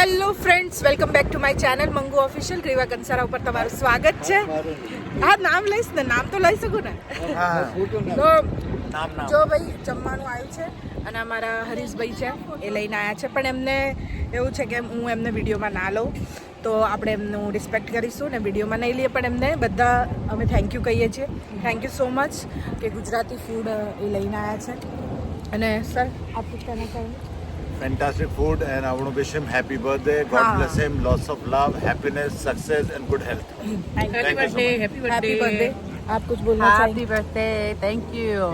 Hello friends, welcome back to my channel Mangu official. Greeva Kansara ઉપર તમારું સ્વાગત છે. હા, નામ લઈશ ને, નામ તો લઈ શકું ને. તો જો ભાઈ જમવાનું આવ્યું છે અને અમારા હરીશભાઈ છે એ લઈને આવ્યા છે, પણ એમને એવું છે કે હું એમને વિડીયોમાં ના લઉં, તો આપણે એમનું રિસ્પેક્ટ કરીશું ને વિડીયોમાં નહીં લઈએ, પણ એમને બધા અમે થેન્ક યુ કહીએ છીએ. થેન્ક યુ સો મચ કે ગુજરાતી ફૂડ એ લઈને આવ્યા છે. અને સર આપ કુછ કહેના ચાહેંગે? Fantastic food, and I want to wish him happy birthday. God bless him. Lots of love, happiness, success, and good health. Happy birthday. Happy birthday. आप कुछ बोलना Happy चाहिए? birthday. Thank you.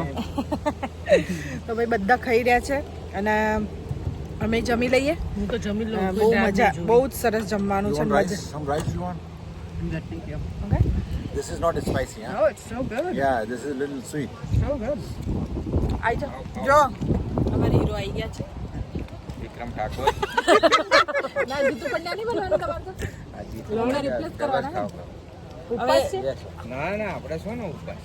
તો ભાઈ બધા ખાઈ રહ્યા છે અને અમે જમી લઈએ. હું તો જમી લઉં. બહુ મજા, બહુ જ સરસ જમવાનું You છે. want rice? Some rice you want? Okay? This is not spicy, huh? Oh, it's so good. Yeah, this is a little sweet. So good. આઈ જાઓ. જો અમારા હીરો આવી ગયા છે. વિક્રમ ઠાકોર ના, જીતુ પંડ્યા નહીં બનવાનું તમારે તો. લોહડા રિપ્લેસ કરવાના ને? ઉપવાસ છે? ના ના આપણે શું નો ઉપવાસ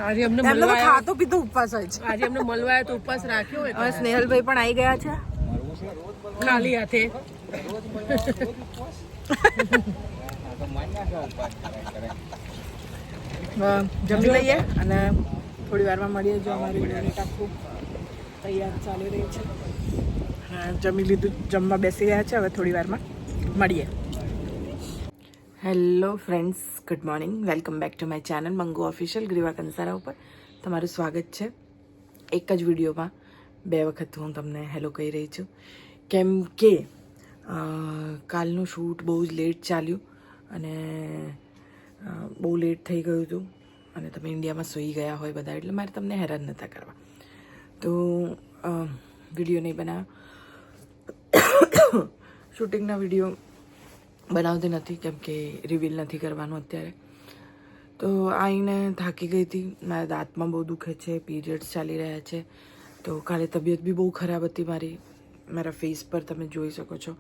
આજે અમને એમને તો મળવા ખાતો પીતો ઉપવાસ હોય છે. આજે અમને મળવા આવ્યા તો ઉપવાસ રાખ્યો હોય હવે સ્નેહલભાઈ પણ આવી ગયા છે. ખાલી હાથે. તો માન્યા કે ઉપવાસ કરે જમી લઈએ અને થોડી વારમાં મળીએ. જો અમારી યુનિટ આખું તૈયાર ચાલી રહી છે. હા, જમી લીધું, જમવા બેસી રહ્યા છે. હવે થોડી વારમાં મળીએ. Hello friends, good morning. Welcome back to my channel Mangu official. Greeva Kansara ઉપર તમારું સ્વાગત છે. એક જ વિડીયોમાં 2 વખત હું તમને હેલો કહી રહી છું, કેમ કે કાલનું શૂટ બહુ જ લેટ ચાલ્યું અને બહુ લેટ થઈ ગયું હતું અને તમે ઇન્ડિયામાં સૂઈ ગયા હોય બધા, એટલે મારે તમને હેરાન નહોતા કરવા, તો વિડીયો નહીં બનાવ્યો. શૂટિંગના વિડીયો બનાવતી નથી કેમ કે રિવીલ નથી કરવાનું અત્યારે. તો આવીને થાકી ગઈ હતી, મારા દાંતમાં બહુ દુખે છે, પીરિયડ્સ ચાલી રહ્યા છે, તો કાલે તબિયત બી બહુ ખરાબ હતી મારી. મારા ફેસ પર તમે જોઈ શકો છો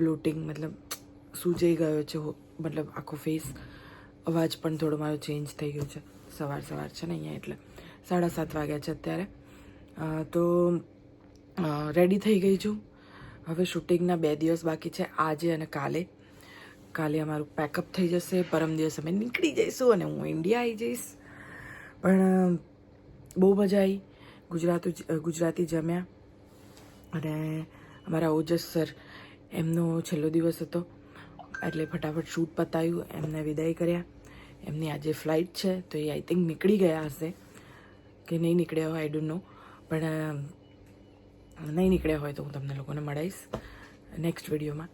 બ્લોટિંગ, મતલબ સૂજાઈ ગયો છે, મતલબ આખો ફેસ. અવાજ પણ થોડો મારો ચેન્જ થઈ ગયો છે. સવાર છે ને અહીંયા, એટલે 7:30 વાગ્યા છે અત્યારે. તો રેડી થઈ ગઈ છું. હવે શૂટિંગના 2 દિવસ બાકી છે, આજે અને કાલે. કાલે અમારું પેકઅપ થઈ જશે, પરમ દિવસ અમે નીકળી જઈશું અને હું ઇન્ડિયા આવી જઈશ. પણ બહુ મજા આવી. ગુજરાતી જમ્યા અને અમારા ઓજસ સર, એમનો છેલ્લો દિવસ હતો એટલે ફટાફટ શૂટ પતાવ્યું, એમને વિદાય કર્યા. એમની આજે ફ્લાઇટ છે, તો એ આઈ થિંક નીકળી ગયા હશે કે નહીં નીકળ્યા હોય, આઈ ડોન્ટ નો. પણ નહીં નીકળ્યા હોય તો હું તમને લોકોને મળાવીશ નેક્સ્ટ વિડીયોમાં.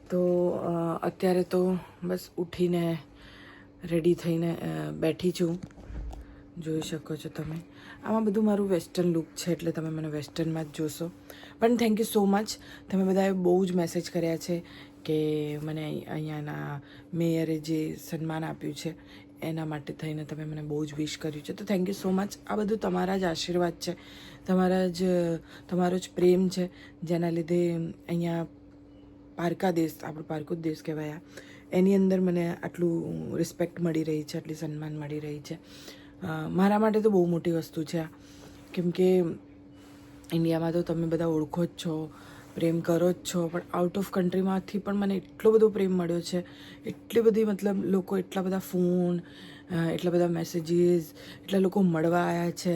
તો અત્યારે તો બસ ઉઠીને રેડી થઈને બેઠી છું, જોઈ શકો છો તમે. આમાં બધું મારું વેસ્ટર્ન લુક છે એટલે તમે મને વેસ્ટર્નમાં જ જોશો. પણ થેન્ક યુ સો મચ, તમે બધાએ બહુ જ મેસેજ કર્યા છે કે મને અહીંયાના મેયરે જે સન્માન આપ્યું છે એના માટે થઈને તમે મને બહુ જ વિશ કર્યું છે, તો થેન્ક યુ સો મચ. આ બધું તમારા જ આશીર્વાદ છે, તમારો જ પ્રેમ છે, જેના લીધે અહીંયા પારકા દેશ, આપણો પારકો દેશ કહેવાય, એની અંદર મને આટલું રિસ્પેક્ટ મળી રહી છે, આટલી સન્માન મળી રહી છે. મારા માટે તો બહુ મોટી વસ્તુ છે આ, કેમ કે ઇન્ડિયામાં તો તમે બધા ઓળખો જ છો, પ્રેમ કરો જ છો, પણ આઉટ ઓફ કન્ટ્રીમાંથી પણ મને એટલો બધો પ્રેમ મળ્યો છે, એટલી બધી, મતલબ લોકો એટલા બધા ફોન, એટલા બધા મેસેજીસ, એટલા લોકો મળવા આવ્યા છે,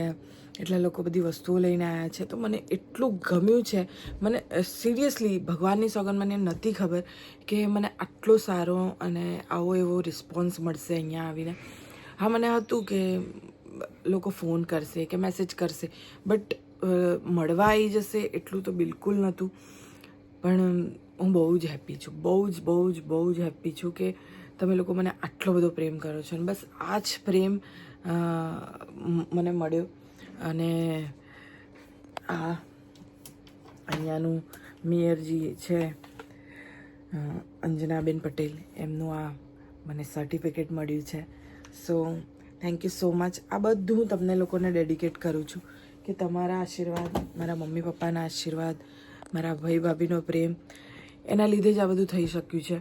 એટલા લોકો બધી વસ્તુઓ લઈને આવ્યા છે, તો મને એટલું ગમ્યું છે. મને સિરિયસલી ભગવાનની સોગંદ મને નથી ખબર કે મને આટલો સારો અને આવો એવો રિસ્પોન્સ મળશે અહીંયા આવીને. હા, મને હતું કે લોકો ફોન કરશે કે મેસેજ કરશે, બટ મળવા આવી જશે એટલું તો બિલકુલ નહોતું. પણ હું બહુ જ હેપી છું, બહુ જ હેપી છું કે તમે લોકો મને આટલો બધો પ્રેમ કરો છો. અને બસ આ જ પ્રેમ મને મળ્યો. અને આ અહીંયાનું મેયરજી છે અંજનાબેન પટેલ, એમનું આ મને સર્ટિફિકેટ મળ્યું છે. So thank you so much. આ બધું હું તમને લોકોને ડેડિકેટ કરું છું કે તમારા આશીર્વાદ, મારા મમ્મી પપ્પાના આશીર્વાદ, મારા ભાઈ ભાભીનો પ્રેમ, એના લીધે જ આ બધું થઈ શક્યું છે.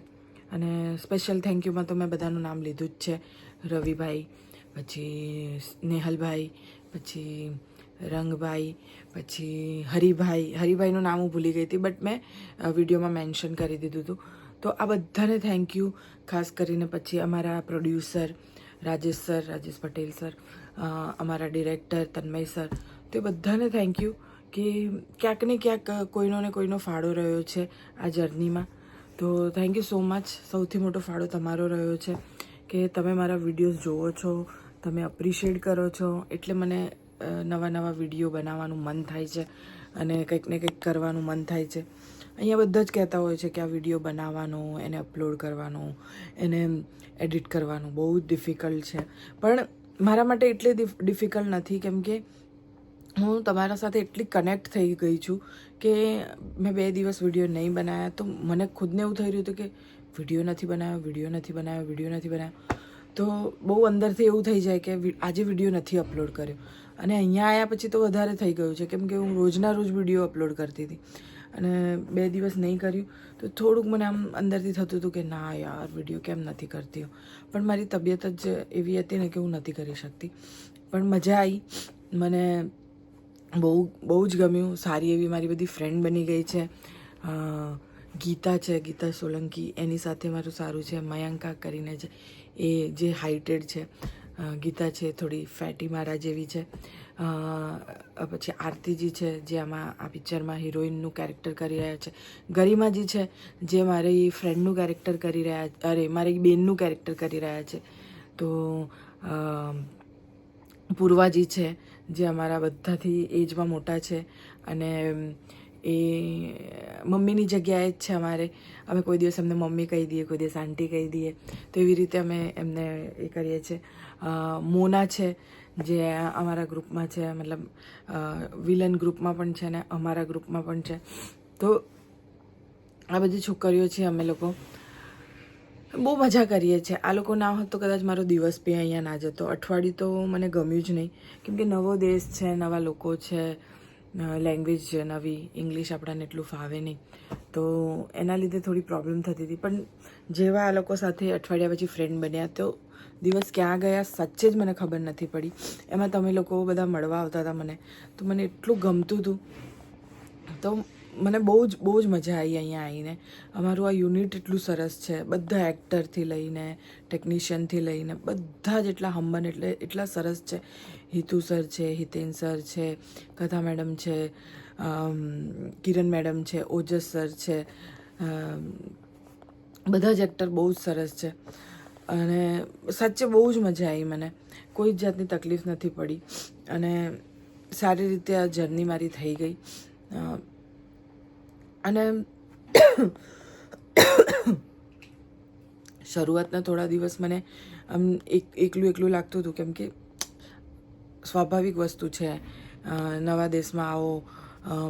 અને સ્પેશિયલ થેન્ક યુમાં તો મેં બધાનું નામ લીધું જ છે. રવિભાઈ, પછી સ્નેહલભાઈ, પછી રંગભાઈ, પછી હરિભાઈનું નામ હું ભૂલી ગઈ હતી, બટ મેં વિડીયોમાં મેન્શન કરી દીધું હતું. તો આ બધાને થેન્ક યુ. ખાસ કરીને પછી અમારા પ્રોડ્યુસર રાજેશ પટેલ સર, અમારા ડિરેક્ટર તન્મય સર, તો એ બધાને થેન્ક યુ કે ક્યાંક ને ક્યાંક કોઈનો ને કોઈનો ફાળો રહ્યો છે આ જર્નીમાં. તો થેન્ક યુ સો મચ. સૌથી મોટો ફાળો તમારો રહ્યો છે કે તમે મારા વિડીયોઝ જુઓ છો, તમે અપ્રિશિએટ કરો છો, એટલે મને નવા વિડીયો બનાવવાનું મન થાય છે અને કંઈક ને કંઈક કરવાનું મન થાય છે. અહીંયા બધા જ કહેતા હોય છે કે આ વિડીયો બનાવવાનો, એને અપલોડ કરવાનો, એને એડિટ કરવાનું બહુ જ ડિફિકલ્ટ છે. પણ મારા માટે એટલે ડિફિકલ્ટ નથી, કેમ કે હું તમારા સાથે એટલી કનેક્ટ થઈ ગઈ છું કે મેં 2 દિવસ વિડીયો નહીં બનાવ્યા તો મને ખુદને એવું થઈ રહ્યું હતું કે વિડીયો નથી બનાવ્યો. તો બહુ અંદરથી એવું થઈ જાય કે આજે વિડીયો નથી અપલોડ કર્યો. અને અહીંયા આવ્યા પછી તો વધારે થઈ ગયું છે, કેમ કે હું રોજના રોજ વિડીયો અપલોડ કરતી હતી અને 2 દિવસ નહીં કર્યું તો થોડુંક મને આમ અંદરથી થતું હતું કે ના યાર વિડીયો કેમ નથી કરતી. પણ મારી તબિયત જ એવી હતી ને કે હું નથી કરી શકતી. પણ મજા આવી, મને બહુ જ ગમ્યું. સારી એવી મારી બધી ફ્રેન્ડ બની ગઈ છે. ગીતા સોલંકી, એની સાથે મારું સારું છે. મયંકા કરીને છે, એ જે હાઇટેડ છે. ગીતા છે થોડી ફેટી મારા જેવી છે. પછી આરતીજી છે જે આમાં આ પિક્ચરમાં હિરોઈનનું કેરેક્ટર કરી રહ્યા છે. ગરિમાજી છે જે મારી ફ્રેન્ડનું કેરેક્ટર કરી રહ્યા, મારી બેનનું કેરેક્ટર કરી રહ્યા છે. તો પૂર્વાજી છે જે અમારા બધાથી એજમાં મોટા છે અને એ મમ્મીની જગ્યાએ જ છે અમારે. અમે કોઈ દિવસ એમને મમ્મી કહી દઈએ, કોઈ દિવસ આંટી કહી દઈએ, તો એવી રીતે અમે એમને એ કરીએ છીએ. મોના છે જે અમારા ગ્રુપમાં છે, મતલબ વિલન ગ્રુપમાં પણ છે ને અમારા ગ્રુપમાં પણ છે. તો આ બધી છોકરીઓ છે, અમે લોકો બહુ મજા કરીએ છીએ. આ લોકો ના હોત તો કદાચ મારો દિવસ બી અહીંયા ના જતો. અઠવાડિયું તો મને ગમ્યું જ નહીં, કેમ કે નવો દેશ છે, નવા લોકો છે, લેંગ્વેજ છે નવી, ઇંગ્લિશ આપણને એટલું ફાવે નહીં, તો એના લીધે થોડી પ્રોબ્લેમ થતી હતી. પણ જેવા આ લોકો સાથે અઠવાડિયા પછી ફ્રેન્ડ બન્યા તો દિવસ ક્યાં ગયા સચ્ચે જ મને ખબર નથી પડી. એમાં તમે લોકો બધા મળવા આવતા હતા મને, તો મને એટલું ગમતું હતું. તો મને બહુ જ મજા આવી અહીંયા આવીને. અમારું આ યુનિટ એટલું સરસ છે, બધા એક્ટરથી લઈને ટેકનિશિયનથી લઈને બધા જ એટલા હંબન, એટલા સરસ છે. હિતુ સર છે, હિતેન સર છે, કથા મેડમ છે, કિરણ મેડમ છે, ઓજસ સર છે, બધા જ એક્ટર બહુ જ સરસ છે. અને સાચે બહુ જ મજા આવી મને. કોઈ જ જાતની તકલીફ નથી પડી અને સારી રીતે આ જર્ની મારી થઈ ગઈ. અને શરૂઆતના થોડા દિવસ મને આમ એકલું લાગતું હતું, કેમ કે સ્વાભાવિક વસ્તુ છે, નવા દેશમાં આવો.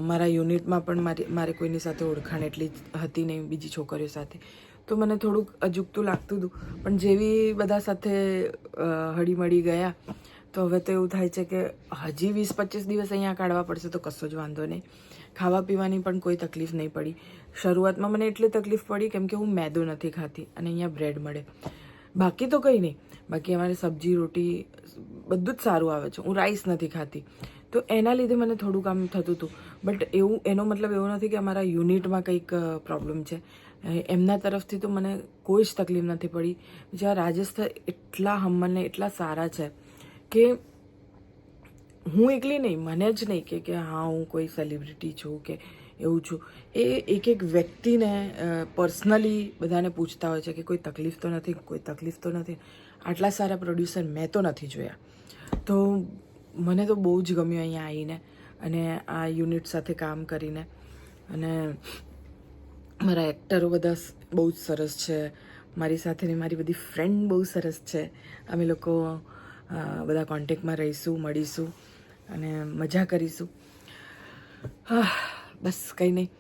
મારા યુનિટમાં પણ મારે કોઈની સાથે ઓળખાણ એટલી હતી નહીં બીજી છોકરીઓ સાથે, તો મને થોડુંક અજુગતું લાગતું હતું. પણ જેવી બધા સાથે હળીમળી ગયા તો હવે તો એવું થાય છે કે હજી 20-25 દિવસ અહીંયા કાઢવા પડશે તો કશો જ વાંધો નહીં. ખાવા પીવાની પણ કોઈ તકલીફ નહીં પડી. શરૂઆતમાં મને એટલી તકલીફ પડી કેમ કે હું મેદો નથી ખાતી અને અહીંયા બ્રેડ મળે. બાકી તો કંઈ નહીં, બાકી અમારે સબ્જી રોટી બધું જ સારું આવે છે. હું રાઈસ નથી ખાતી, તો એના લીધે મને થોડું કામ થતું હતું. બટ એનો મતલબ એવો નથી કે અમારા યુનિટમાં કંઈક પ્રોબ્લેમ છે. એમના તરફથી તો મને કોઈ જ તકલીફ નથી પડી. જ્યાં રાજસ્થાન એટલા હમ્મલને એટલા સારા છે કે હું એકલી નહીં, મને જ નહીં કે હા હું કોઈ સેલિબ્રિટી છું કે એવું છું. એ એક વ્યક્તિને પર્સનલી બધાને પૂછતા હોય છે કે કોઈ તકલીફ તો નથી, કોઈ તકલીફ તો નથી. આટલા સારા પ્રોડ્યુસર મેં તો નથી જોયા. તો મને તો બહુ જ ગમ્યું અહીંયા આવીને અને આ યુનિટ સાથે કામ કરીને. અને મારા એક્ટરો બધા બહુ જ સરસ છે. મારી સાથેની મારી બધી ફ્રેન્ડ બહુ સરસ છે. અમે લોકો બધા કોન્ટેક્ટમાં રહીશું, મળીશું અને મજા કરીશું. બસ કંઈ નહીં,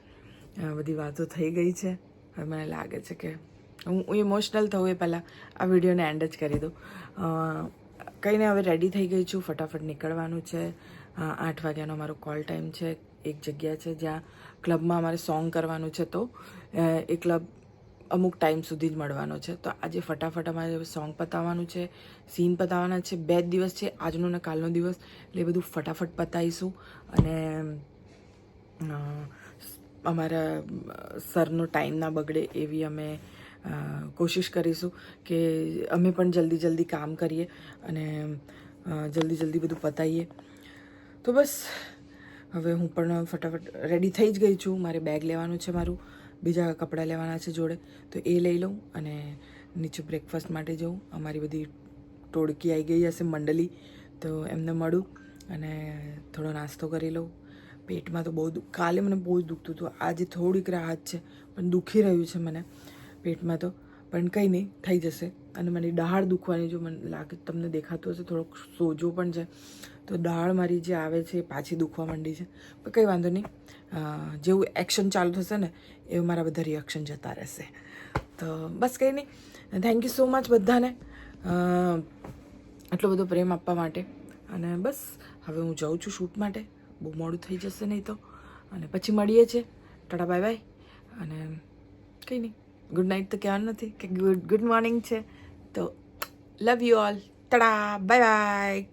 બધી વાતો થઈ ગઈ છે. હવે મને લાગે છે કે હું ઇમોશનલ થવું એ પહેલાં આ વિડીયોને એન્ડ જ કરી દઉં. કંઈ નહીં, હવે રેડી થઈ ગઈ છું, ફટાફટ નીકળવાનું છે. 8 વાગ્યાનો અમારો કોલ ટાઈમ છે. એક જગ્યા છે જ્યાં ક્લબમાં અમારે સોંગ કરવાનું છે, તો એ ક્લબ અમુક ટાઈમ સુધી જ મળવાનો છે. તો આજે ફટાફટ અમારે સોંગ પતાવવાનું છે, સીન પતાવવાના છે. 2 જ દિવસ છે, આજનો ને કાલનો દિવસ, એટલે એ બધું ફટાફટ પતાવીશું. અને અમારા સરનો ટાઈમ ના બગડે એવી અમે કોશિશ કરીશું કે અમે પણ જલ્દી કામ કરીએ અને જલ્દી બધું પતાવીએ. તો બસ હવે હું પણ ફટાફટ રેડી થઈ જ ગઈ છું. મારે બેગ લેવાનું છે, મારું બીજા કપડાં લેવાના છે જોડે, તો એ લઈ લઉં અને નીચે બ્રેકફાસ્ટ માટે જઉં. અમારી બધી ટોળકી આવી ગઈ હશે, મંડળી, તો એમને મળું અને થોડો નાસ્તો કરી લઉં. પેટમાં તો બહુ કાલે મને બહુ જ દુખતું હતું, આજે થોડીક રાહત છે, પણ દુખી રહ્યું છે મને પેટમાં તો. પણ કંઈ નહીં, થઈ જશે. અને મને ડાળ દુખવાની, જો મને લાગે તમને દેખાતું હશે, થોડોક સોજો પણ છે, તો ડાળ મારી જે આવે છે એ પાછી દુખવા માંડી છે. પણ કંઈ વાંધો નહીં, જેવું એક્શન ચાલુ થશે ને એવું મારા બધા રિએક્શન જતા રહેશે. તો બસ કંઈ નહીં, થેન્ક યુ સો મચ બધાને આટલો બધો પ્રેમ આપવા માટે. અને બસ હવે હું જાઉં છું શૂટ માટે, બહુ મોડું થઈ જશે નહીં તો. અને પછી મળીએ છીએ. Tata bye bye. અને કંઈ નહીં, ગુડ નાઇટ તો કહેવાનું નથી કે ગુડ મોર્નિંગ છે. તો love you all. Tata bye bye.